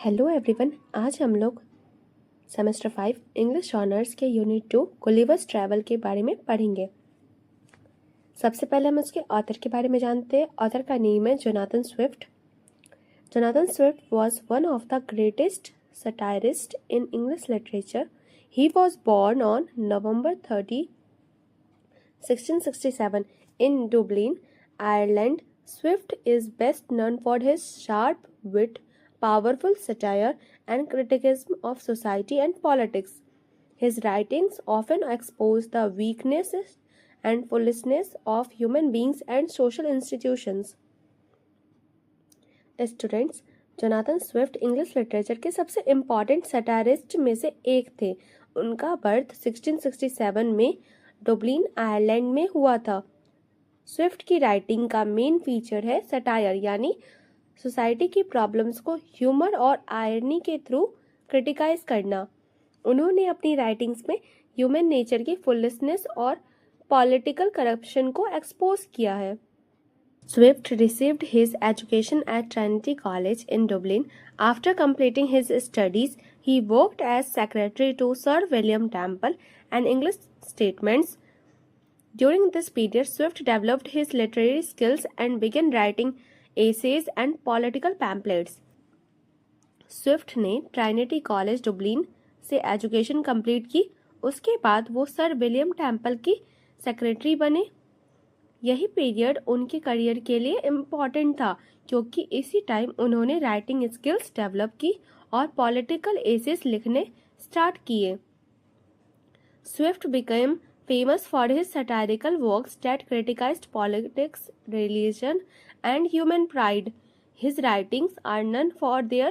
Hello everyone, आज हम लोग सेमेस्टर 5 इंग्लिश ऑनर्स के यूनिट 2 गुलिवर्स ट्रैवल के बारे में पढ़ेंगे। सबसे पहले हम उसके ऑथर के बारे में जानते हैं। ऑथर का नेम है Jonathan Swift. Jonathan Swift was one of the greatest satirist in English literature. He was born on November 30, 1667 in Dublin, Ireland. Swift is best known for his sharp wit, powerful satire, and criticism of society and politics. His writings often expose the weaknesses and foolishness of human beings and social institutions. Students, Jonathan Swift English literature के सबसे important satirist में से एक थे। उनका birth 1667 में Dublin Ireland में हुआ था। स्विफ्ट की राइटिंग का मेन फीचर है सटायर, यानी सोसाइटी की प्रॉब्लम्स को ह्यूमर और आयरनी के थ्रू क्रिटिकाइज करना। उन्होंने अपनी राइटिंग्स में ह्यूमन नेचर की फुलनेस और पॉलिटिकल करप्शन को एक्सपोज किया है। Swift received his education at Trinity College in Dublin. After completing his studies, he worked as secretary to Sir William Temple and English Statements. During this period, Swift developed his literary skills and began writing essays and political pamphlets. Swift ने ट्राइनिटी college Dublin से education complete की। उसके बाद वो sir William temple की secretary बने। यही period उनके करियर के लिए इम्पॉर्टेंट था, क्योंकि इसी टाइम उन्होंने राइटिंग स्किल्स डेवलप की और पॉलिटिकल एसेस लिखने स्टार्ट किए। Swift became famous for his satirical works that criticized politics, religion, and human pride. His writings are known for their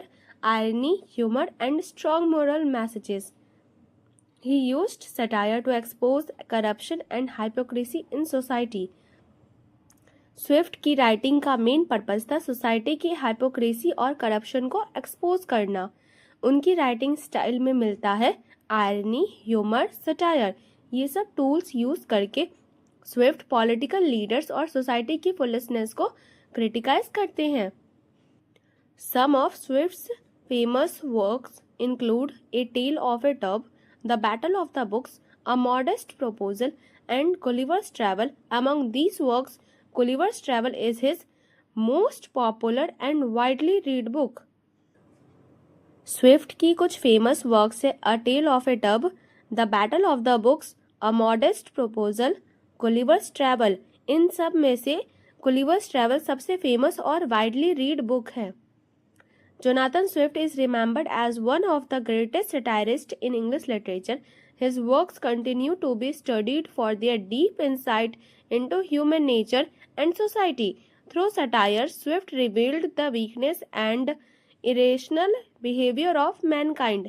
irony, humor, and strong moral messages. He used satire to expose corruption and hypocrisy in society. Swift की writing का main purpose था society की hypocrisy और corruption को expose करना। उनकी writing style में मिलता है आयरनी, ह्यूमर, सटायर। ये सब टूल्स यूज करके स्विफ्ट पॉलिटिकल लीडर्स और सोसाइटी की फुलनेस को क्रिटिकाइज करते हैं। Some of Swift's famous works include a tale of a tub, the battle of the books, a modest proposal, and Gulliver's travel. Among these works, Gulliver's Travel is his most popular and widely read book. Swift की कुछ famous works है a tale of a tub, the battle of the books, a modest proposal, Gulliver's travel. इन सब में से Gulliver's travel सबसे famous और widely read book है। Jonathan Swift is remembered as one of the greatest satirists in English literature. His works continue to be studied for their deep insight into human nature and society. Through satire, Swift revealed the weakness and irrational behavior of mankind.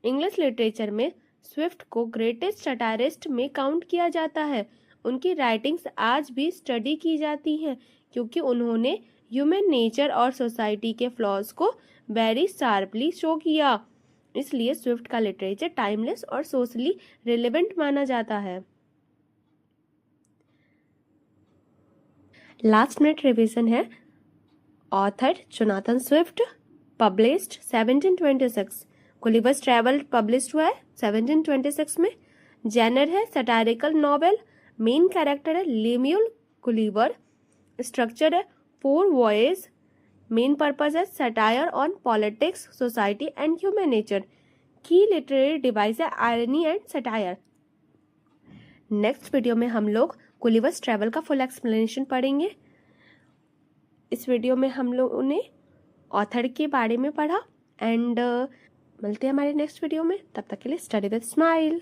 English literature में Swift को greatest satirist में count किया जाता है। उनकी writings आज भी study की जाती हैं, क्योंकि उन्होंने ह्यूमन नेचर और सोसाइटी के फ्लॉज को वेरी शार्पली शो किया। इसलिए स्विफ्ट का लिटरेचर टाइमलेस और सोशली रिलेवेंट माना जाता है। लास्ट मिनट रिवीजन है। Author Jonathan Swift, published 1726। Gulliver's travel published हुआ है 1726 में। जेनर है सटायरिकल नॉवेल। मेन कैरेक्टर है लेम्यूल गुलिवर। स्ट्रक्चर है 4 वॉयज। मेन पर्पज है satire on politics, society and human nature. की लिटरेरी डिवाइस है irony and satire. Next video में हम लोग गुलिवर्स ट्रैवल का फुल एक्सप्लेनेशन पढ़ेंगे। इस वीडियो में हम लोगों ने ऑथर के बारे में पढ़ा एंड मिलते हैं हमारे नेक्स्ट वीडियो में। तब तक के लिए स्टडी विद स्माइल।